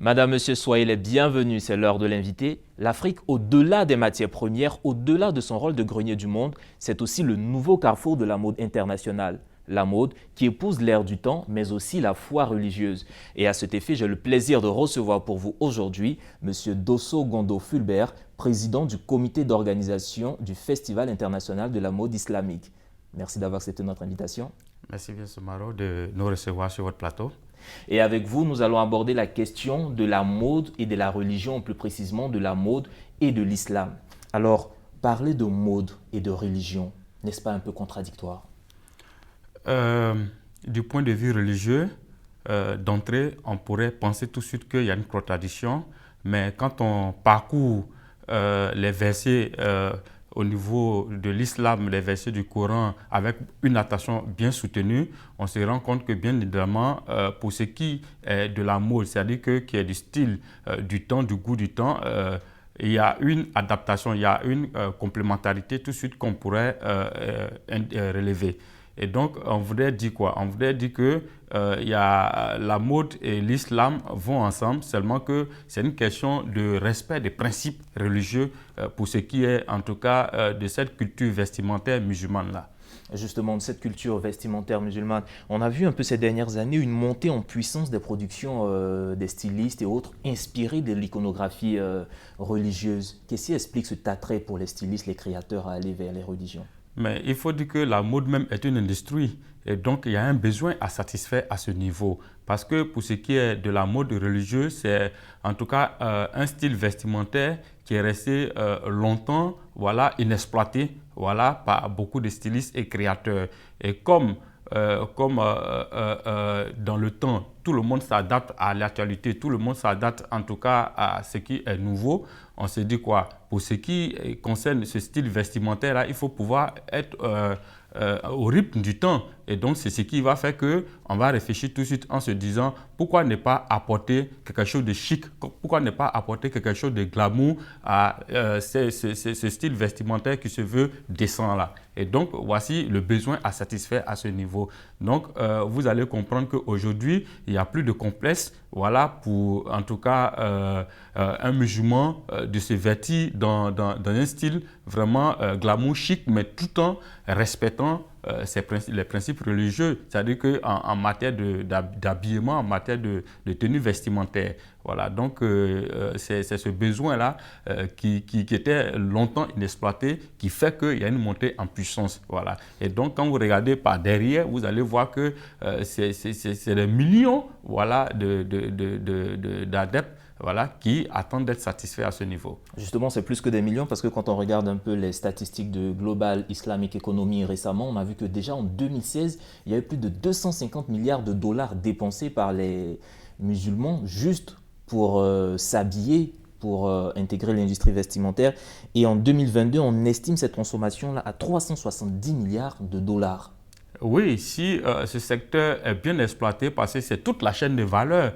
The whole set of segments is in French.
Madame, Monsieur, soyez les bienvenus, c'est l'heure de l'invité. L'Afrique, au-delà des matières premières, au-delà de son rôle de grenier du monde, c'est aussi le nouveau carrefour de la mode internationale. La mode qui épouse l'ère du temps, mais aussi la foi religieuse. Et à cet effet, j'ai le plaisir de recevoir pour vous aujourd'hui Monsieur Dosso Gondo Fulbert, président du comité d'organisation du Festival international de la mode islamique. Merci d'avoir accepté notre invitation. Merci bien, Somaro, de nous recevoir sur votre plateau. Et avec vous, nous allons aborder la question de la mode et de la religion, plus précisément de la mode et de l'islam. Alors, parler de mode et de religion, n'est-ce pas un peu contradictoire? Du point de vue religieux, d'entrée, on pourrait penser tout de suite qu'il y a une contradiction, mais quand on parcourt les versets au niveau de l'islam, les versets du Coran, avec une attention bien soutenue, on se rend compte que bien évidemment, pour ce qui est de la mode, c'est-à-dire qui est du style du temps, du goût du temps, il y a une adaptation, il y a une complémentarité tout de suite qu'on pourrait relever. Et donc, on voudrait dire quoi? On voudrait dire que y a la mode et l'islam vont ensemble, seulement que c'est une question de respect des principes religieux pour ce qui est en tout cas de cette culture vestimentaire musulmane-là. Justement, de cette culture vestimentaire musulmane, on a vu un peu ces dernières années une montée en puissance des productions des stylistes et autres inspirés de l'iconographie religieuse. Qu'est-ce qui explique cet attrait pour les stylistes, les créateurs à aller vers les religions? Mais il faut dire que la mode même est une industrie et donc il y a un besoin à satisfaire à ce niveau. Parce que pour ce qui est de la mode religieuse, c'est en tout cas un style vestimentaire qui est resté longtemps inexploité par beaucoup de stylistes et créateurs. Et comme dans le temps, tout le monde s'adapte à l'actualité, tout le monde s'adapte en tout cas à ce qui est nouveau. On se dit quoi? Pour ce qui concerne ce style vestimentaire-là, il faut pouvoir être au rythme du temps. Et donc, c'est ce qui va faire qu'on va réfléchir tout de suite en se disant pourquoi ne pas apporter quelque chose de chic, pourquoi ne pas apporter quelque chose de glamour à ce style vestimentaire qui se veut décent là. Et donc, voici le besoin à satisfaire à ce niveau. Donc, vous allez comprendre qu'aujourd'hui, il n'y a plus de complexe, pour en tout cas un musulman de se vêtir dans un style vraiment glamour chic, mais tout en respectant les principes religieux, c'est-à-dire qu'en matière d'habillement, en matière de tenue vestimentaire. Voilà, donc c'est ce besoin-là qui était longtemps inexploité, qui fait qu'il y a une montée en puissance. Voilà. Et donc, quand vous regardez par derrière, vous allez voir que c'est des millions d'adeptes qui attendent d'être satisfaits à ce niveau. Justement, c'est plus que des millions parce que quand on regarde un peu les statistiques de Global Islamic Economy récemment, on a vu que déjà en 2016, il y avait plus de 250 milliards de dollars dépensés par les musulmans juste pour s'habiller, pour intégrer l'industrie vestimentaire. Et en 2022, on estime cette consommation-là à 370 milliards de dollars. Oui, si ce secteur est bien exploité, parce que c'est toute la chaîne de valeur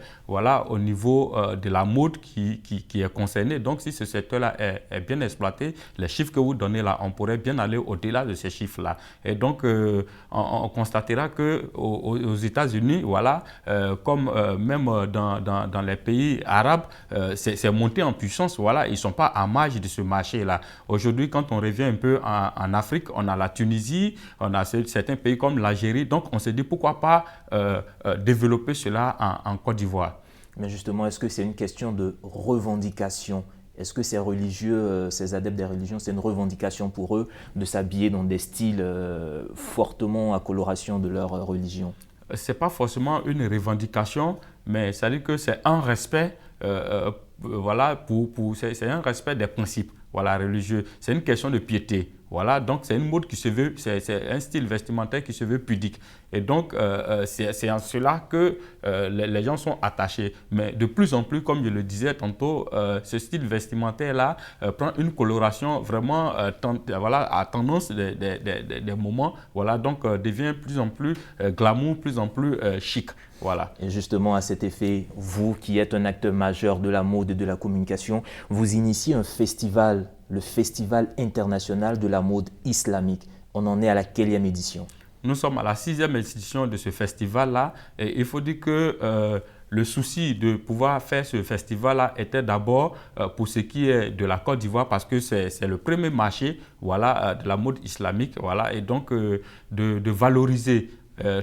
au niveau de la mode qui est concernée. Donc, si ce secteur-là est bien exploité, les chiffres que vous donnez là, on pourrait bien aller au-delà de ces chiffres-là. Et donc, on constatera qu'aux États-Unis, comme même dans les pays arabes, c'est monté en puissance. Ils ne sont pas à marge de ce marché-là. Aujourd'hui, quand on revient un peu en Afrique, on a la Tunisie, on a certains pays comme l'Algérie. Donc, on s'est dit pourquoi pas développer cela en Côte d'Ivoire. Mais justement, est-ce que c'est une question de revendication? Est-ce que ces religieux, ces adeptes des religions, c'est une revendication pour eux de s'habiller dans des styles fortement à coloration de leur religion? Ce n'est pas forcément une revendication, mais c'est-à-dire que c'est un respect, c'est un respect des principes religieux. C'est une question de piété. Donc c'est une mode qui se veut, c'est un style vestimentaire qui se veut pudique. Et donc c'est en cela que les gens sont attachés. Mais de plus en plus, comme je le disais tantôt, ce style vestimentaire-là prend une coloration vraiment à tendance des moments. Donc devient plus en plus glamour, plus en plus chic. Et justement, à cet effet, vous qui êtes un acteur majeur de la mode et de la communication, vous initiez un festival, le Festival international de la mode islamique. On en est à la quelle édition? Nous sommes à la 6e édition de ce festival-là et il faut dire que le souci de pouvoir faire ce festival-là était d'abord pour ce qui est de la Côte d'Ivoire, parce que c'est le premier marché, voilà, de la mode islamique, voilà, et donc de valoriser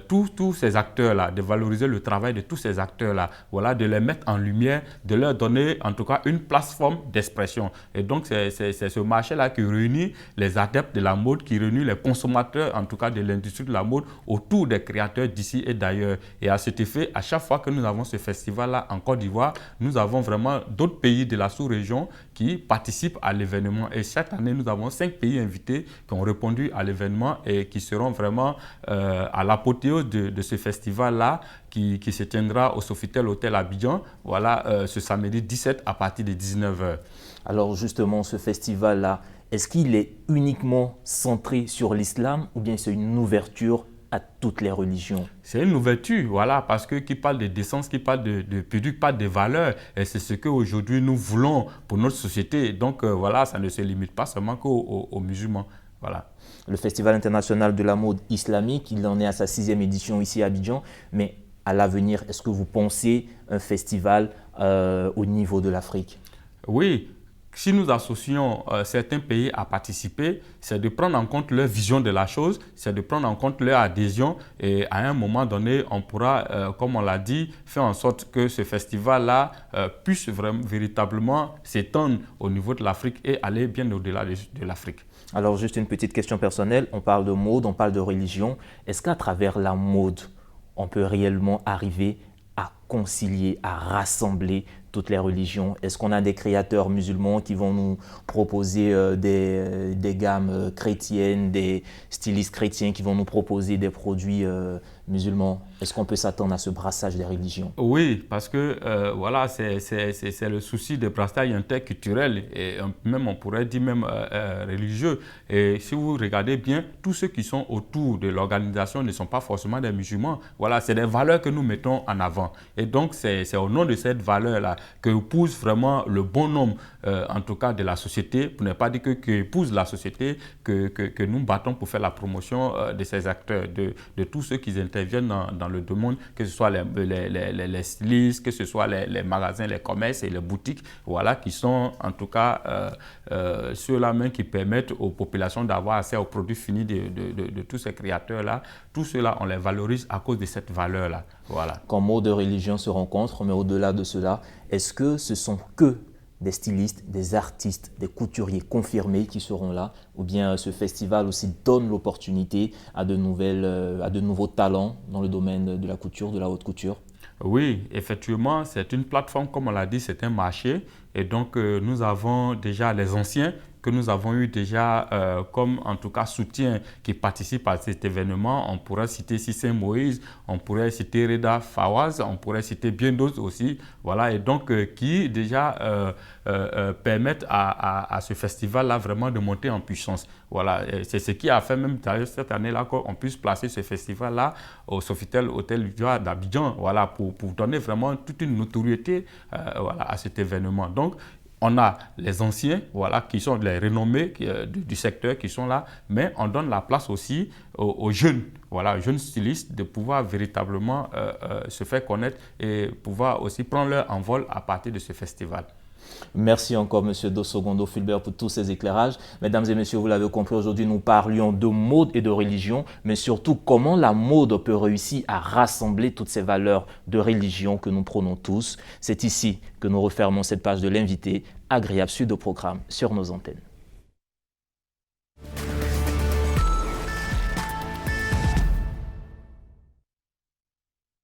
tous ces acteurs-là, de valoriser le travail de tous ces acteurs-là, voilà, de les mettre en lumière, de leur donner en tout cas une plateforme d'expression. Et donc c'est ce marché-là qui réunit les adeptes de la mode, qui réunit les consommateurs en tout cas de l'industrie de la mode autour des créateurs d'ici et d'ailleurs. Et à cet effet, à chaque fois que nous avons ce festival-là en Côte d'Ivoire, nous avons vraiment d'autres pays de la sous-région qui participent à l'événement. Et cette année, nous avons 5 pays invités qui ont répondu à l'événement et qui seront vraiment à l'apothéose de ce festival-là qui se tiendra au Sofitel Hôtel Abidjan, voilà, ce samedi 17 à partir de 19h. Alors justement, ce festival-là, est-ce qu'il est uniquement centré sur l'islam ou bien c'est une ouverture à toutes les religions? C'est une ouverture, voilà, parce que qui parle de décence, qui parle de pudique, parle de valeurs. Et c'est ce qu'aujourd'hui nous voulons pour notre société. Donc voilà, ça ne se limite pas seulement qu'aux musulmans. Voilà. Le Festival international de la mode islamique, il en est à sa 6e édition ici à Abidjan. Mais à l'avenir, est-ce que vous pensez un festival au niveau de l'Afrique? Oui. Si nous associons certains pays à participer, c'est de prendre en compte leur vision de la chose, c'est de prendre en compte leur adhésion et à un moment donné, on pourra, comme on l'a dit, faire en sorte que ce festival-là puisse véritablement s'étendre au niveau de l'Afrique et aller bien au-delà de l'Afrique. Alors juste une petite question personnelle, on parle de mode, on parle de religion. Est-ce qu'à travers la mode, on peut réellement arriver à concilier, à rassembler toutes les religions? Est-ce qu'on a des créateurs musulmans qui vont nous proposer des gammes chrétiennes, des stylistes chrétiens qui vont nous proposer des produits musulmans? Est-ce qu'on peut s'attendre à ce brassage des religions? Oui, parce que voilà, c'est le souci des brassages interculturels et même on pourrait dire même religieux. Et si vous regardez bien, tous ceux qui sont autour de l'organisation ne sont pas forcément des musulmans. Voilà, c'est des valeurs que nous mettons en avant. Et donc, c'est au nom de cette valeur-là que pousse vraiment le bon nombre, en tout cas de la société, pour ne pas dire que pousse la société, que nous battons pour faire la promotion de ces acteurs, de tous ceux qui interviennent dans le domaine, que ce soit les stylistes, que ce soit les magasins, les commerces et les boutiques, voilà, qui sont en tout cas ceux-là même qui permettent aux populations d'avoir accès aux produits finis de tous ces créateurs-là. Tout cela, on les valorise à cause de cette valeur-là. Voilà. Quand mots de religion se rencontrent, mais au-delà de cela, est-ce que ce sont que des stylistes, des artistes, des couturiers confirmés qui seront là, ou bien ce festival aussi donne l'opportunité à de nouveaux talents dans le domaine de la couture, de la haute couture? Oui, effectivement, c'est une plateforme, comme on l'a dit, c'est un marché. Et donc, nous avons déjà les anciens que nous avons eu déjà comme en tout cas soutien qui participent à cet événement. On pourrait citer Sissé Moïse, on pourrait citer Reda Fawaz, on pourrait citer bien d'autres aussi. Voilà, et donc qui déjà permettent à ce festival-là vraiment de monter en puissance. Voilà, c'est ce qui a fait même cette année-là qu'on puisse placer ce festival-là au Sofitel Hôtel d'Abidjan, voilà, pour donner vraiment toute une notoriété voilà, à cet événement. Donc, on a les anciens, voilà, qui sont les renommés du secteur qui sont là, mais on donne la place aussi aux jeunes, voilà, jeunes stylistes de pouvoir véritablement se faire connaître et pouvoir aussi prendre leur envol à partir de ce festival. Merci encore, M. Dossogondo Fulbert, pour tous ces éclairages. Mesdames et messieurs, vous l'avez compris, aujourd'hui, nous parlions de mode et de religion, mais surtout comment la mode peut réussir à rassembler toutes ces valeurs de religion que nous prônons tous. C'est ici que nous refermons cette page de l'invité. Agréable suite au programme sur nos antennes.